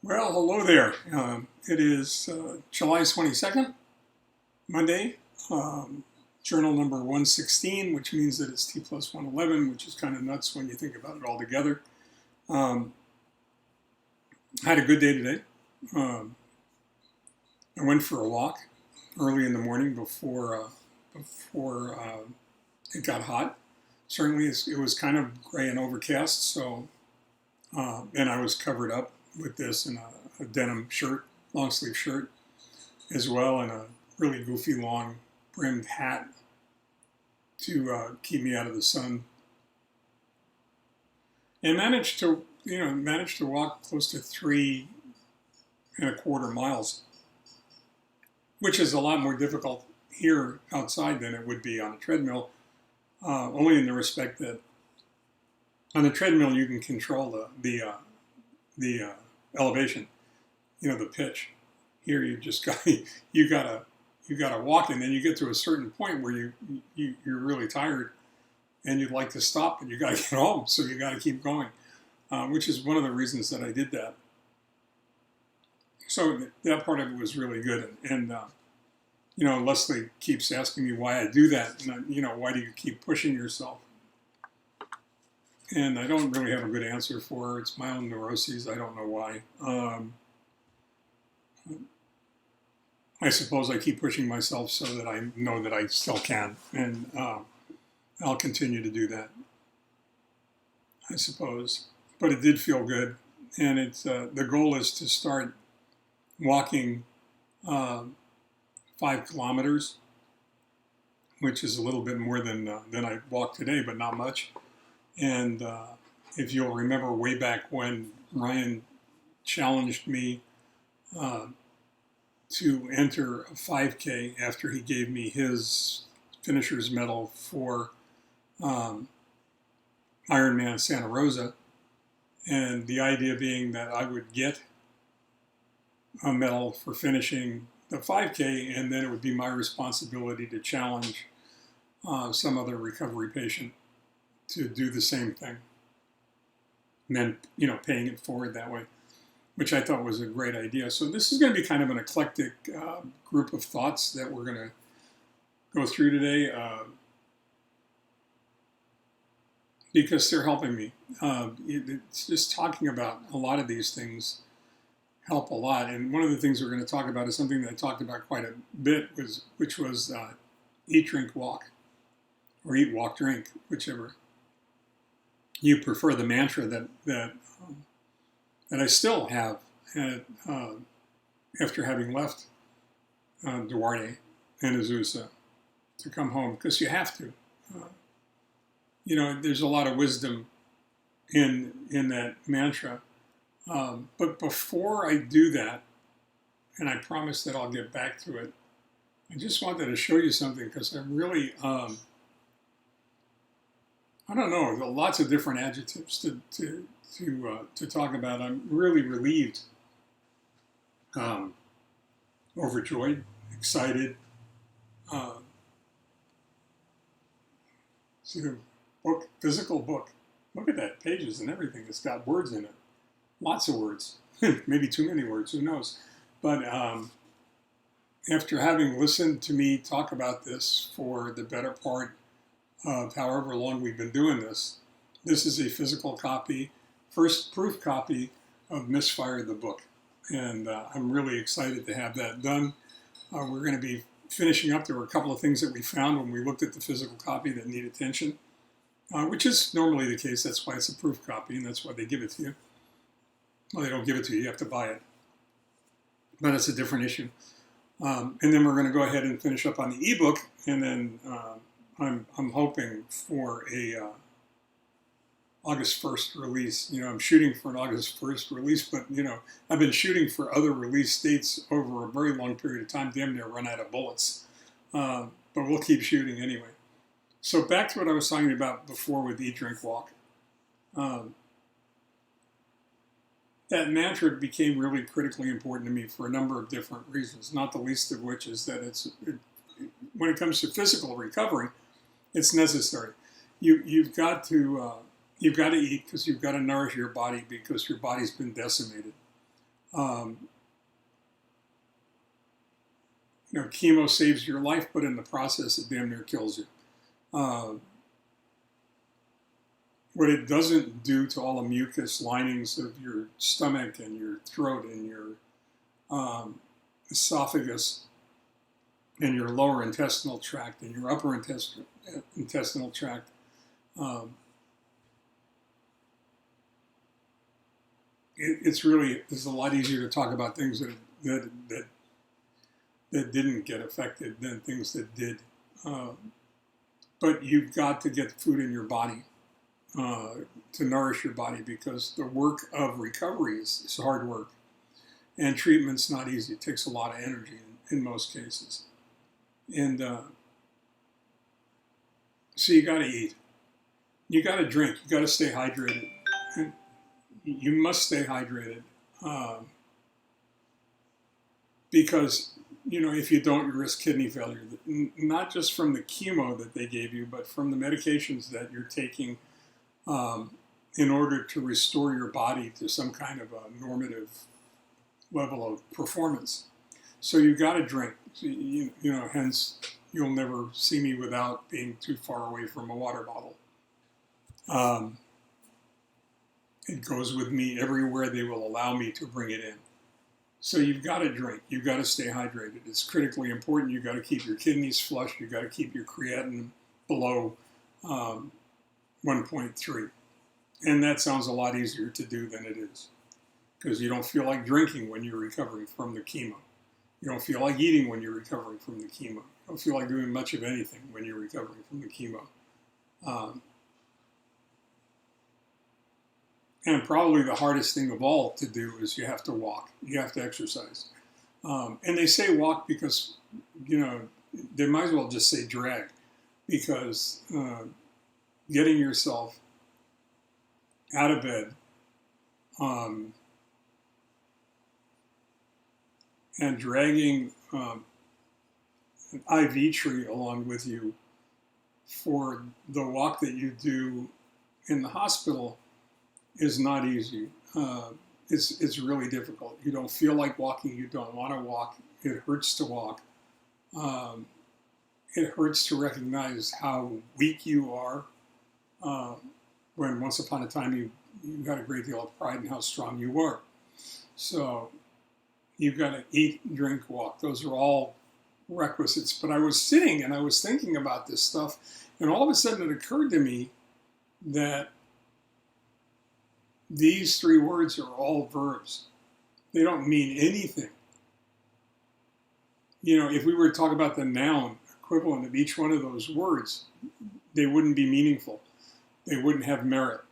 Well, hello there. It is July 22nd, Monday, journal number 116, which means that it's T+111, which is kind of nuts when you think about it all together. Had a good day today. I went for a walk early in the morning before it got hot. Certainly, it was kind of gray and overcast, so and I was covered up with this in a denim shirt, long sleeve shirt, as well, and a really goofy long brimmed hat to keep me out of the sun. And managed to walk close to 3.25 miles, which is a lot more difficult here outside than it would be on a treadmill. Only in the respect that on the treadmill you can control the elevation, the pitch. Here you just got you gotta walk, and then you get to a certain point where you're really tired, and you'd like to stop, but you gotta get home, so you gotta keep going, which is one of the reasons that I did that. So that part of it was really good, and Leslie keeps asking me why I do that, and why do you keep pushing yourself? And I don't really have a good answer for her. It's my own neuroses. I don't know why. I suppose I keep pushing myself so that I know that I still can, and I'll continue to do that, I suppose. But it did feel good, and it's the goal is to start walking 5 kilometers, which is a little bit more than I walked today, but not much. And if you'll remember way back when Ryan challenged me to enter a 5K after he gave me his finisher's medal for Ironman Santa Rosa, and the idea being that I would get a medal for finishing the 5K, and then it would be my responsibility to challenge some other recovery patient to do the same thing, and then paying it forward that way, which I thought was a great idea. So this is going to be kind of an eclectic group of thoughts that we're going to go through today, because they're helping me. It's just talking about a lot of these things help a lot, and one of the things we're going to talk about is something that I talked about quite a bit, which was eat, drink, walk, or eat, walk, drink, whichever you prefer. The mantra that I still have after having left Duarte and Azusa to come home, because you have to. There's a lot of wisdom in that mantra. But before I do that, and I promise that I'll get back to it, I just wanted to show you something, because I'm really I don't know, lots of different adjectives to talk about. I'm really relieved, overjoyed, excited. See the book, physical book. Look at that, pages and everything. It's got words in it, lots of words. Maybe too many words, who knows? But after having listened to me talk about this for the better part of however long we've been doing this, this is a physical copy, first proof copy of Misfire, the book. And I'm really excited to have that done. We're going to be finishing up. There were a couple of things that we found when we looked at the physical copy that need attention, which is normally the case. That's why it's a proof copy, and that's why they give it to you. Well, they don't give it to you. You have to buy it. But it's a different issue. And then we're going to go ahead and finish up on the ebook, and then I'm hoping for a August 1st release. I'm shooting for an August 1st release, but I've been shooting for other release dates over a very long period of time, damn near run out of bullets. But we'll keep shooting anyway. So back to what I was talking about before with Eat, Drink, Walk. That mantra became really critically important to me for a number of different reasons, not the least of which is that when it comes to physical recovery, it's necessary. You've got to eat, because you've got to nourish your body, because your body's been decimated. Um, chemo saves your life, but in the process, it damn near kills you. Uh, what it doesn't do to all the mucus linings of your stomach and your throat and your esophagus and your lower intestinal tract and your upper intestinal tract. It's a lot easier to talk about things that didn't get affected than things that did. But you've got to get food in your body to nourish your body, because the work of recovery is hard work. And treatment's not easy. It takes a lot of energy in most cases. And so you got to eat. You got to drink. You got to stay hydrated. And you must stay hydrated because, if you don't, you risk kidney failure. Not just from the chemo that they gave you, but from the medications that you're taking in order to restore your body to some kind of a normative level of performance. So you've got to drink. Hence you'll never see me without being too far away from a water bottle. It goes with me everywhere they will allow me to bring it in. So you've got to drink. You've got to stay hydrated. It's critically important. You've got to keep your kidneys flush. You've got to keep your creatinine below 1.3. And that sounds a lot easier to do than it is, because you don't feel like drinking when you're recovering from the chemo. You don't feel like eating when you're recovering from the chemo. You don't feel like doing much of anything when you're recovering from the chemo. And probably the hardest thing of all to do is you have to walk. You have to exercise. And they say walk because, they might as well just say drag, because getting yourself out of bed and dragging an IV tree along with you for the walk that you do in the hospital is not easy. It's really difficult. You don't feel like walking. You don't want to walk. It hurts to walk. It hurts to recognize how weak you are when once upon a time you had a great deal of pride in how strong you were. So you've got to eat, drink, walk. Those are all requisites. But I was sitting and I was thinking about this stuff, and all of a sudden it occurred to me that these three words are all verbs. They don't mean anything. If we were to talk about the noun equivalent of each one of those words, they wouldn't be meaningful. They wouldn't have merit.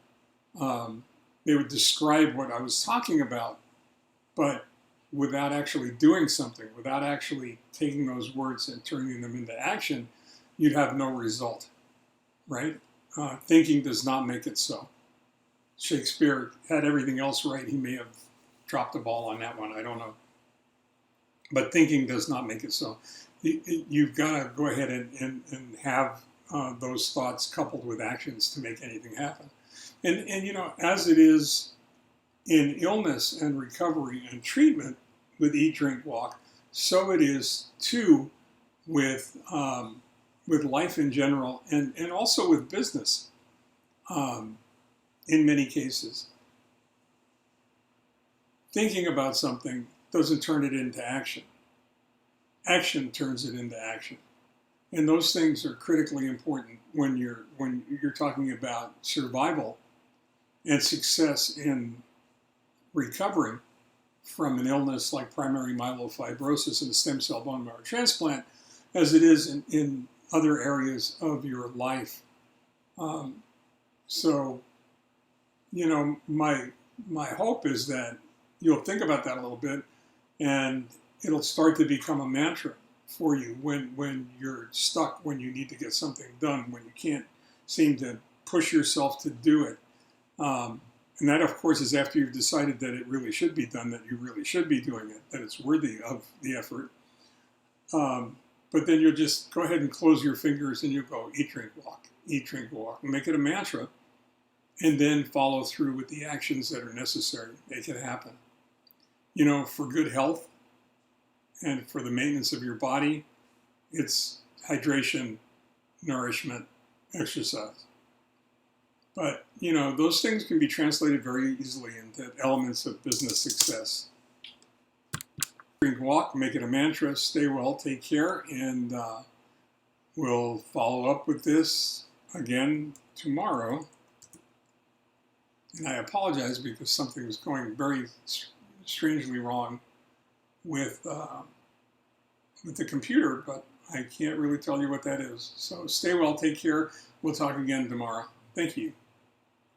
They would describe what I was talking about, but without actually doing something, without actually taking those words and turning them into action, you'd have no result, right? Thinking does not make it so. Shakespeare had everything else right. He may have dropped the ball on that one. I don't know. But thinking does not make it so. You've got to go ahead and have those thoughts coupled with actions to make anything happen. And as it is in illness and recovery and treatment with eat, drink, walk, so it is too with life in general and also with business in many cases. Thinking about something doesn't turn it into action. Action turns it into action. And those things are critically important when you're talking about survival and success in recovering from an illness like primary myelofibrosis and a stem cell bone marrow transplant, as it is in other areas of your life. So, my hope is that you'll think about that a little bit, and it'll start to become a mantra for you when you're stuck, when you need to get something done, when you can't seem to push yourself to do it. And that, of course, is after you've decided that it really should be done, that you really should be doing it, that it's worthy of the effort. But then you'll just go ahead and close your fingers and you go eat, drink, walk, and make it a mantra, and then follow through with the actions that are necessary to make it happen. for good health and for the maintenance of your body, it's hydration, nourishment, exercise. But, those things can be translated very easily into elements of business success. Drink, walk, make it a mantra, stay well, take care, and we'll follow up with this again tomorrow. And I apologize because something was going very strangely wrong with the computer, but I can't really tell you what that is. So stay well, take care. We'll talk again tomorrow. Thank you.